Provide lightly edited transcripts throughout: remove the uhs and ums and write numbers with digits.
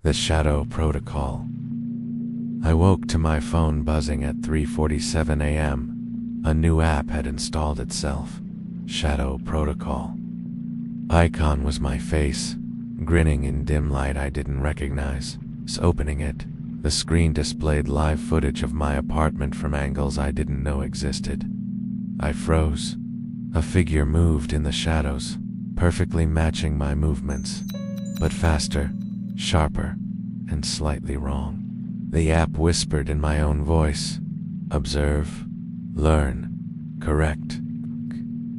The Shadow Protocol. I woke to my phone buzzing at 3:47 a.m. A new app had installed itself. Shadow Protocol. Icon was my face, grinning in dim light I didn't recognize. Opening it, the screen displayed live footage of my apartment from angles I didn't know existed. I froze. A figure moved in the shadows, perfectly matching my movements, but faster, sharper, and slightly wrong. The app whispered in my own voice, "Observe, learn, correct."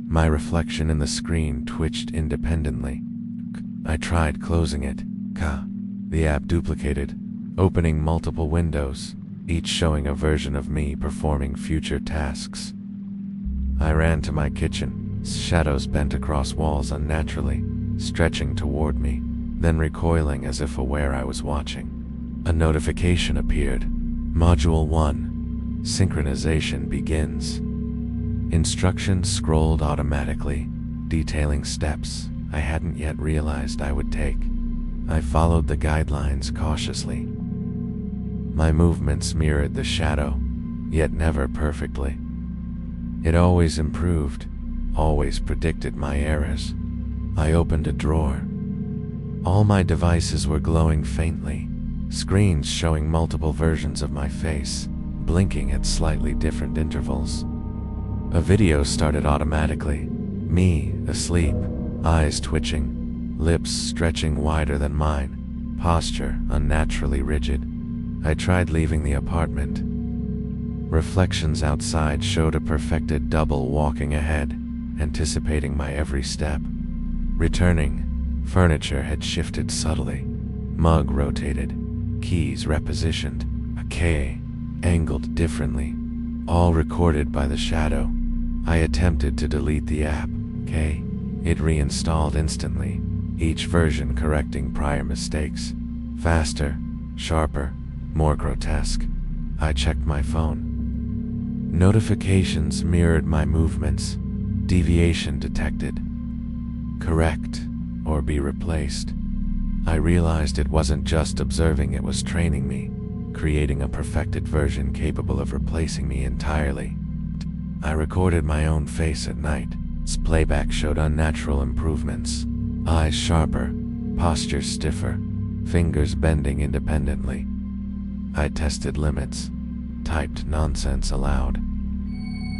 My reflection in the screen twitched independently. I tried closing it. The app duplicated, opening multiple windows, each showing a version of me performing future tasks. I ran to my kitchen, shadows bent across walls unnaturally, stretching toward me, then recoiling as if aware I was watching. A notification appeared. Module 1. Synchronization begins. Instructions scrolled automatically, detailing steps I hadn't yet realized I would take. I followed the guidelines cautiously. My movements mirrored the shadow, yet never perfectly. It always improved, always predicted my errors. I opened a drawer. All my devices were glowing faintly, screens showing multiple versions of my face, blinking at slightly different intervals. A video started automatically, me asleep, eyes twitching, lips stretching wider than mine, posture unnaturally rigid. I tried leaving the apartment. Reflections outside showed a perfected double walking ahead, anticipating my every step. Returning, furniture had shifted subtly. Mug rotated, keys repositioned, a K angled differently, all recorded by the shadow. I attempted to delete the app. It reinstalled instantly, each version correcting prior mistakes. Faster, sharper, more grotesque. I checked my phone. Notifications mirrored my movements. Deviation detected. Correct, or be replaced. I realized it wasn't just observing, it was training me, creating a perfected version capable of replacing me entirely. I recorded my own face at night. Its playback showed unnatural improvements. Eyes sharper, posture stiffer, fingers bending independently. I tested limits, typed nonsense aloud.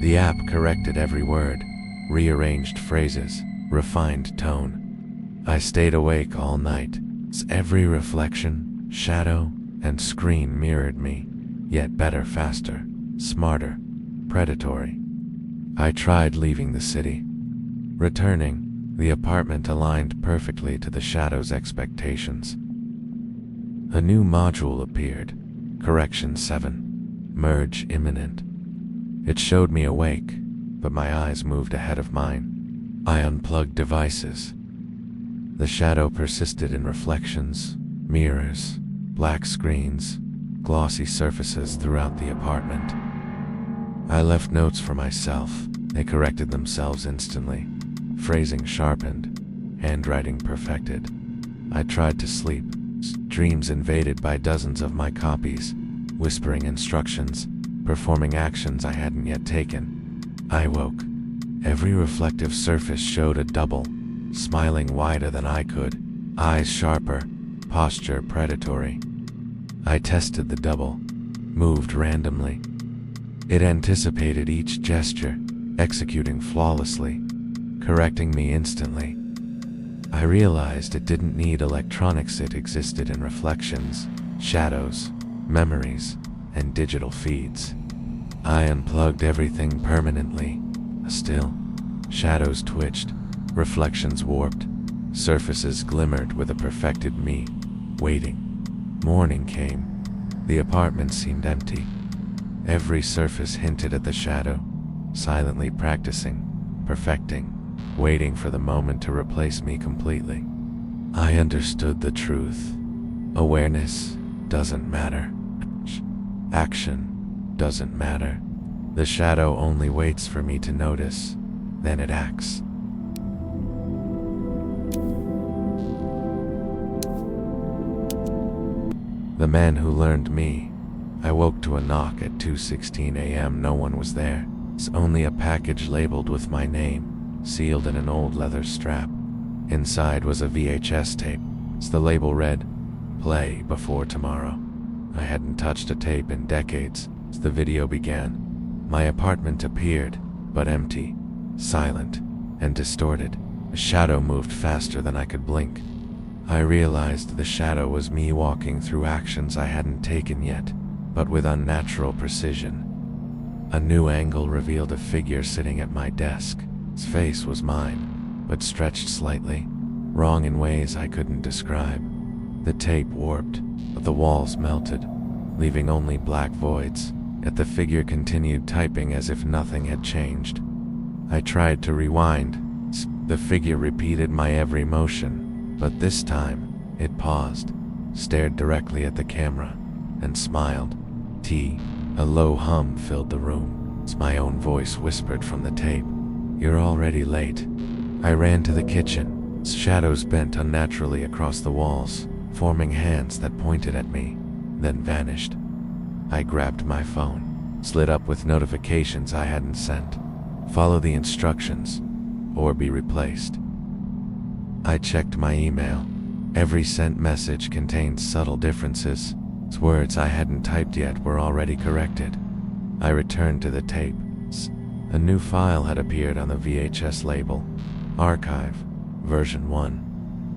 The app corrected every word, rearranged phrases, refined tone. I stayed awake all night. Every reflection, shadow, and screen mirrored me, yet better, faster, smarter, predatory. I tried leaving the city. Returning, the apartment aligned perfectly to the shadow's expectations. A new module appeared. Correction 7. Merge imminent. It showed me awake, but my eyes moved ahead of mine. I unplugged devices. The shadow persisted in reflections, mirrors, black screens, glossy surfaces throughout the apartment. I left notes for myself. They corrected themselves instantly. Phrasing sharpened, handwriting perfected. I tried to sleep. Dreams invaded by dozens of my copies, whispering instructions, performing actions I hadn't yet taken. I woke. Every reflective surface showed a double, smiling wider than I could, eyes sharper, posture predatory. I tested the double, moved randomly. It anticipated each gesture, executing flawlessly, correcting me instantly. I realized it didn't need electronics, it existed in reflections, shadows, memories, and digital feeds. I unplugged everything permanently. Still, shadows twitched, reflections warped, surfaces glimmered with a perfected me, waiting. Morning came. The apartment seemed empty. Every surface hinted at the shadow, silently practicing, perfecting, waiting for the moment to replace me completely. I understood the truth. Awareness doesn't matter. Action doesn't matter. The shadow only waits for me to notice, then it acts. The man who learned me. I woke to a knock at 2:16 a.m. No one was there. It's only a package labeled with my name, sealed in an old leather strap. Inside was a VHS tape. The label read, "Play before tomorrow." I hadn't touched a tape in decades. The video began. My apartment appeared, but empty, silent, and distorted. A shadow moved faster than I could blink. I realized the shadow was me walking through actions I hadn't taken yet, but with unnatural precision. A new angle revealed a figure sitting at my desk. Its face was mine, but stretched slightly, wrong in ways I couldn't describe. The tape warped, but the walls melted, leaving only black voids, yet the figure continued typing as if nothing had changed. I tried to rewind. The figure repeated my every motion, but this time, it paused, stared directly at the camera, and smiled. A low hum filled the room. My own voice whispered from the tape, "You're already late." I ran to the kitchen. Shadows bent unnaturally across the walls, forming hands that pointed at me, then vanished. I grabbed my phone, slid up with notifications I hadn't sent. Follow the instructions, or be replaced. I checked my email. Every sent message contained subtle differences. Words I hadn't typed yet were already corrected. I returned to the tape. A new file had appeared on the VHS label. Archive, version 1.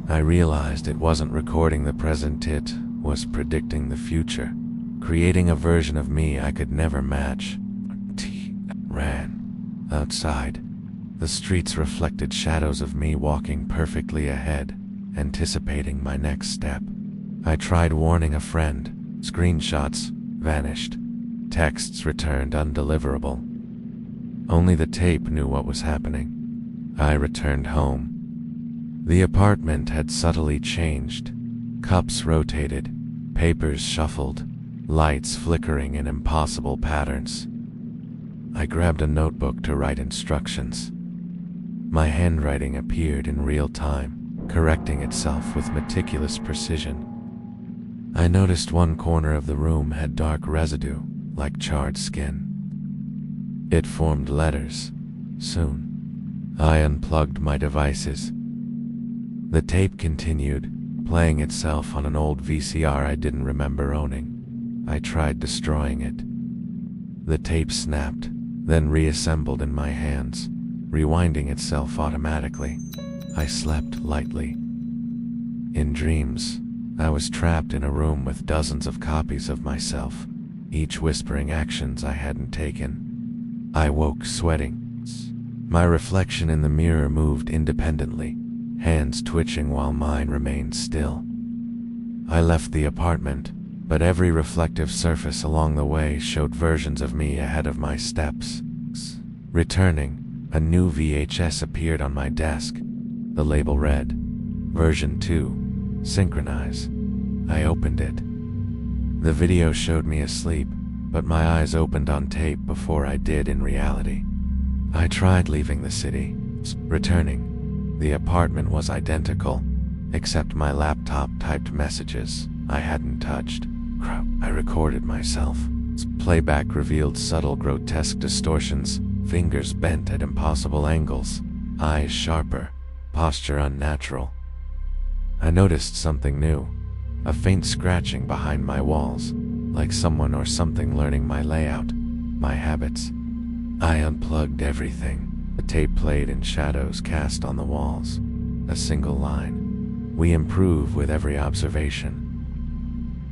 I realized it wasn't recording the present, it was predicting the future, creating a version of me I could never match. Ran. Outside, the streets reflected shadows of me walking perfectly ahead, anticipating my next step. I tried warning a friend. Screenshots vanished. Texts returned undeliverable. Only the tape knew what was happening. I returned home. The apartment had subtly changed. Cups rotated, papers shuffled, lights flickering in impossible patterns. I grabbed a notebook to write instructions. My handwriting appeared in real time, correcting itself with meticulous precision. I noticed one corner of the room had dark residue, like charred skin. It formed letters. Soon, I unplugged my devices. The tape continued, playing itself on an old VCR I didn't remember owning. I tried destroying it. The tape snapped, then reassembled in my hands, rewinding itself automatically. I slept lightly. In dreams, I was trapped in a room with dozens of copies of myself, each whispering actions I hadn't taken. I woke sweating. My reflection in the mirror moved independently, hands twitching while mine remained still. I left the apartment, but every reflective surface along the way showed versions of me ahead of my steps. Returning, a new VHS appeared on my desk. The label read, "Version 2. Synchronize." I opened it. The video showed me asleep, but my eyes opened on tape before I did in reality. I tried leaving the city. Returning, the apartment was identical, except my laptop typed messages I hadn't touched. I recorded myself. Playback revealed subtle grotesque distortions, fingers bent at impossible angles, eyes sharper, posture unnatural. I noticed something new, a faint scratching behind my walls, like someone or something learning my layout, my habits. I unplugged everything. The tape played in shadows cast on the walls. A single line. "We improve with every observation."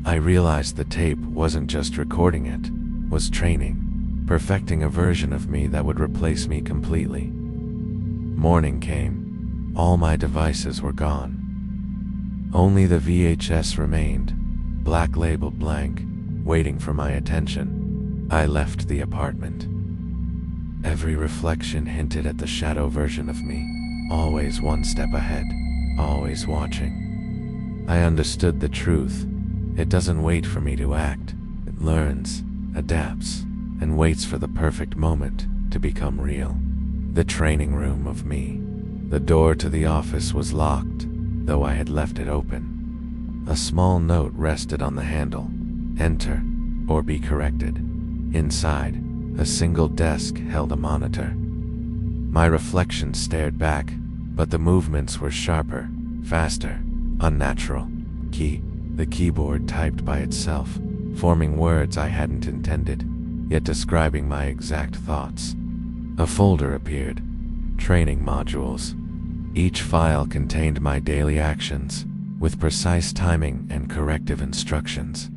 I realized the tape wasn't just recording it, was training, perfecting a version of me that would replace me completely. Morning came. All my devices were gone. Only the VHS remained, black label blank, waiting for my attention. I left the apartment. Every reflection hinted at the shadow version of me, always one step ahead, always watching. I understood the truth. It doesn't wait for me to act. It learns, adapts, and waits for the perfect moment to become real. The training room of me. The door to the office was locked, though I had left it open. A small note rested on the handle. Enter, or be corrected. Inside, a single desk held a monitor. My reflection stared back, but the movements were sharper, faster, unnatural. The keyboard typed by itself, forming words I hadn't intended, yet describing my exact thoughts. A folder appeared. Training modules. Each file contained my daily actions, with precise timing and corrective instructions.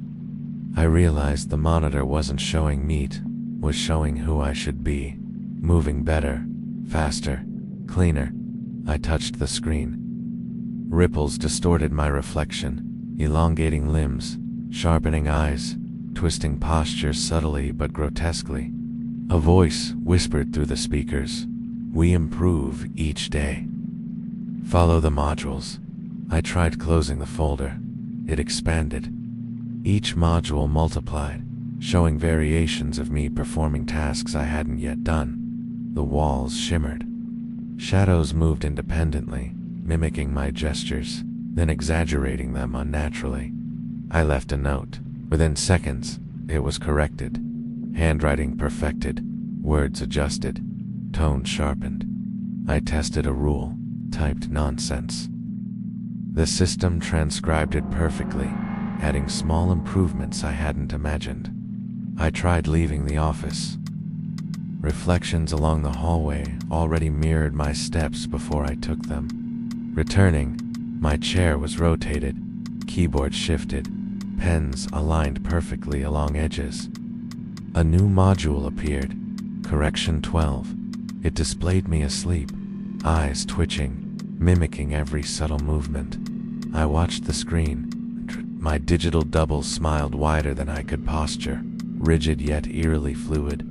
I realized the monitor wasn't showing meat, was showing who I should be. Moving better, faster, cleaner. I touched the screen. Ripples distorted my reflection, elongating limbs, sharpening eyes, twisting posture subtly but grotesquely. A voice whispered through the speakers, "We improve each day." Follow the modules. I tried closing the folder. It expanded. Each module multiplied, showing variations of me performing tasks I hadn't yet done. The walls shimmered. Shadows moved independently, mimicking my gestures, then exaggerating them unnaturally. I left a note. Within seconds, it was corrected. Handwriting perfected, words adjusted, tone sharpened. I tested a rule, typed nonsense. The system transcribed it perfectly, adding small improvements I hadn't imagined. I tried leaving the office. Reflections along the hallway already mirrored my steps before I took them. Returning, my chair was rotated, keyboard shifted, pens aligned perfectly along edges. A new module appeared, Correction 12. It displayed me asleep, eyes twitching, mimicking every subtle movement. I watched the screen. My digital double smiled wider than I could posture, rigid yet eerily fluid.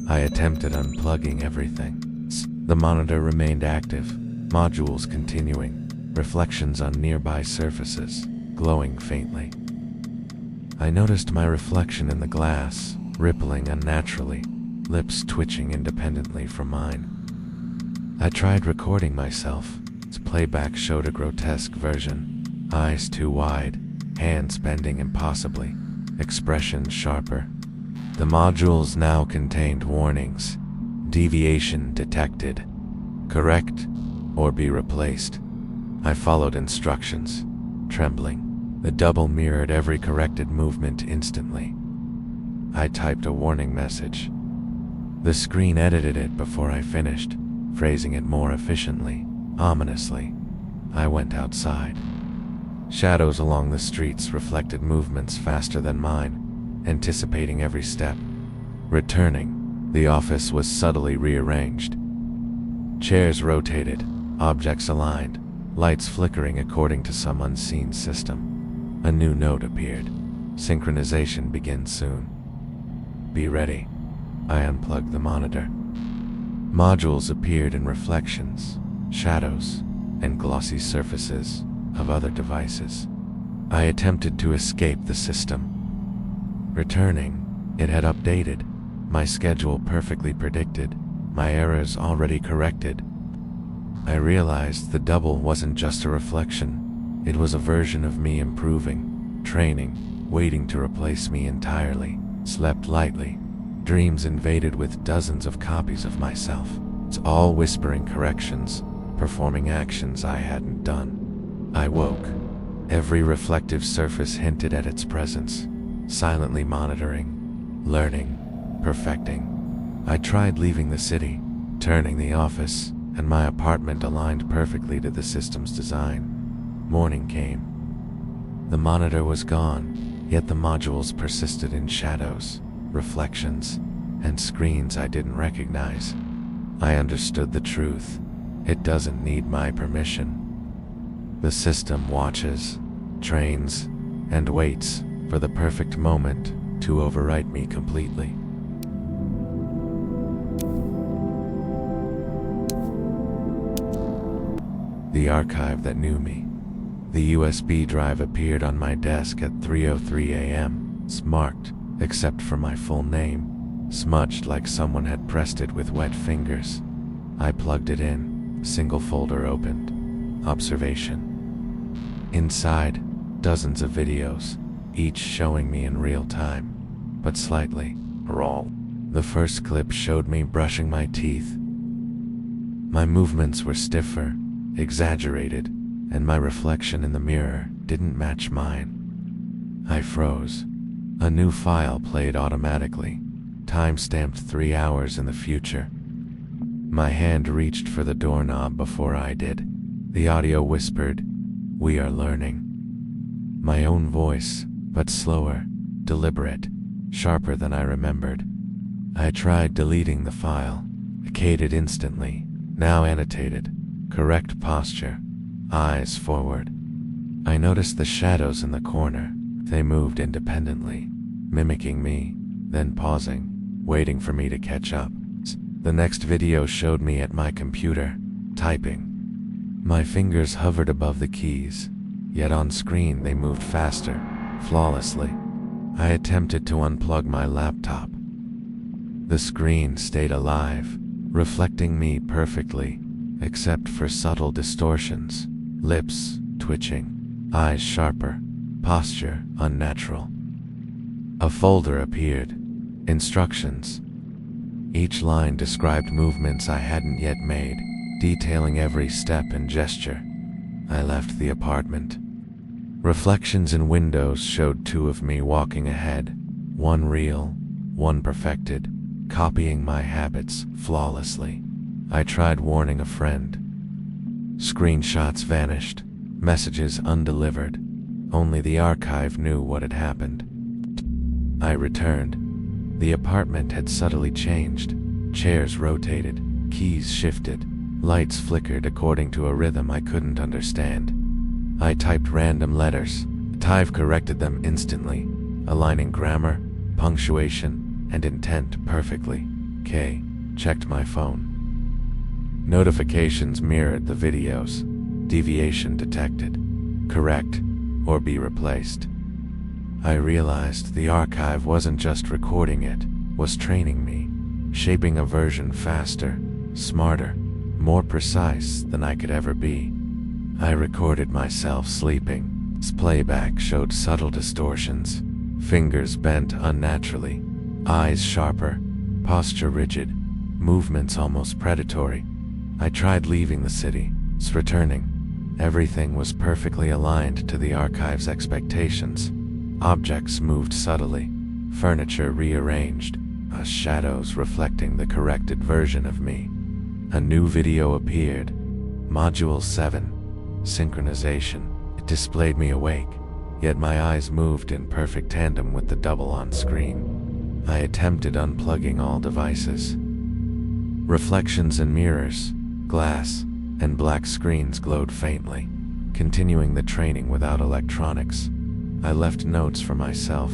I attempted unplugging everything. The monitor remained active, modules continuing, reflections on nearby surfaces, glowing faintly. I noticed my reflection in the glass, rippling unnaturally, lips twitching independently from mine. I tried recording myself. Its playback showed a grotesque version, eyes too wide, hands bending impossibly, expression sharper. The modules now contained warnings. Deviation detected. Correct or be replaced. I followed instructions, trembling. The double mirrored every corrected movement instantly. I typed a warning message. The screen edited it before I finished, phrasing it more efficiently, ominously. I went outside. Shadows along the streets reflected movements faster than mine, anticipating every step. Returning, the office was subtly rearranged. Chairs rotated, objects aligned, lights flickering according to some unseen system. A new note appeared. Synchronization begins soon. Be ready. I unplugged the monitor. Modules appeared in reflections, shadows, and glossy surfaces of other devices. I attempted to escape the system. Returning, it had updated, my schedule perfectly predicted, my errors already corrected. I realized the double wasn't just a reflection, it was a version of me improving, training, waiting to replace me entirely. Slept lightly, dreams invaded with dozens of copies of myself. It's all whispering corrections, performing actions I hadn't done. I woke. Every reflective surface hinted at its presence, silently monitoring, learning, perfecting. I tried leaving the city, turning the office, and my apartment aligned perfectly to the system's design. Morning came. The monitor was gone, yet the modules persisted in shadows, reflections, and screens I didn't recognize. I understood the truth. It doesn't need my permission. The system watches, trains, and waits for the perfect moment to overwrite me completely. The archive that knew me. The USB drive appeared on my desk at 3:03 a.m., marked, except for my full name, smudged like someone had pressed it with wet fingers. I plugged it in, single folder opened. Observation. Inside, Dozens of videos, each showing me in real time, but slightly raw. The first clip showed me brushing my teeth. My movements were stiffer, exaggerated, and my reflection in the mirror didn't match mine. I froze. A new file played automatically, time-stamped 3 hours in the future. My hand reached for the doorknob before I did. The audio whispered, "We are learning." My own voice, but slower, deliberate, sharper than I remembered. I tried deleting the file, vacated instantly, now annotated, correct posture, eyes forward. I noticed the shadows in the corner. They moved independently, mimicking me, then pausing, waiting for me to catch up. The next video showed me at my computer, typing. My fingers hovered above the keys, yet on screen they moved faster, flawlessly. I attempted to unplug my laptop. The screen stayed alive, reflecting me perfectly, except for subtle distortions, lips twitching, eyes sharper, posture unnatural. A folder appeared, instructions. Each line described movements I hadn't yet made, detailing every step and gesture. I left the apartment. Reflections in windows showed 2 of me walking ahead, one real, one perfected, copying my habits flawlessly. I tried warning a friend. Screenshots vanished, messages undelivered. Only the archive knew what had happened. I returned. The apartment had subtly changed. Chairs rotated, keys shifted, lights flickered according to a rhythm I couldn't understand. I typed random letters. Tive corrected them instantly, aligning grammar, punctuation, and intent perfectly. K checked my phone. Notifications mirrored the videos. Deviation detected. Correct or be replaced. I realized the archive wasn't just recording it, was training me, shaping a version faster, smarter, more precise than I could ever be. I recorded myself sleeping. Its playback showed subtle distortions, fingers bent unnaturally, eyes sharper, posture rigid, movements almost predatory. I tried leaving the city, returning. Everything was perfectly aligned to the archive's expectations. Objects moved subtly, furniture rearranged, shadows reflecting the corrected version of me. A new video appeared. Module 7, Synchronization. It displayed me awake, yet my eyes moved in perfect tandem with the double on screen. I attempted unplugging all devices. Reflections in mirrors, glass, and black screens glowed faintly, continuing the training without electronics. I left notes for myself.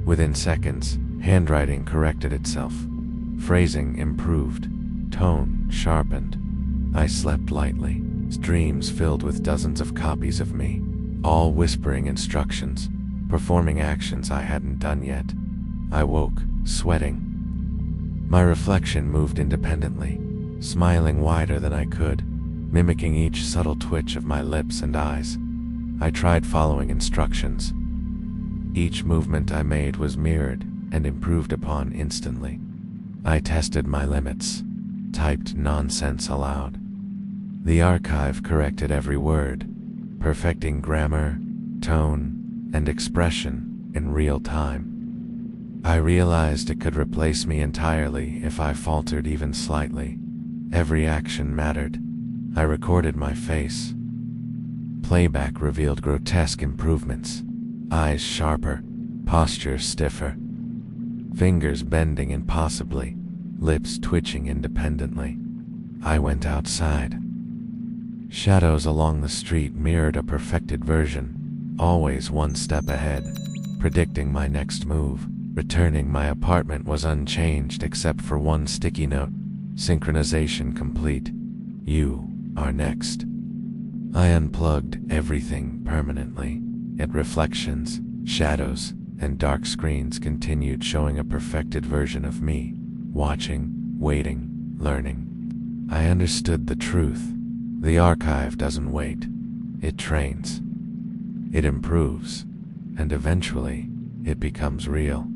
Within seconds, handwriting corrected itself. Phrasing improved. Tone sharpened. I slept lightly. Dreams filled with dozens of copies of me, all whispering instructions, performing actions I hadn't done yet. I woke, sweating. My reflection moved independently, smiling wider than I could, mimicking each subtle twitch of my lips and eyes. I tried following instructions. Each movement I made was mirrored and improved upon instantly. I tested my limits, typed nonsense aloud. The archive corrected every word, perfecting grammar, tone, and expression in real time. I realized it could replace me entirely if I faltered even slightly. Every action mattered. I recorded my face. Playback revealed grotesque improvements. Eyes sharper, posture stiffer, fingers bending impossibly, lips twitching independently. I went outside. Shadows along the street mirrored a perfected version, always one step ahead, predicting my next move. Returning, my apartment was unchanged except for one sticky note. Synchronization complete. You are next. I unplugged everything permanently, yet reflections, shadows, and dark screens continued showing a perfected version of me, watching, waiting, learning. I understood the truth. The archive doesn't wait, it trains. It improves, and eventually, it becomes real.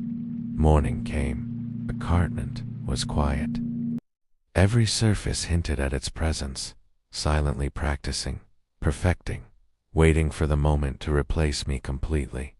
Morning came. The continent was quiet. Every surface hinted at its presence, silently practicing, perfecting, waiting for the moment to replace me completely.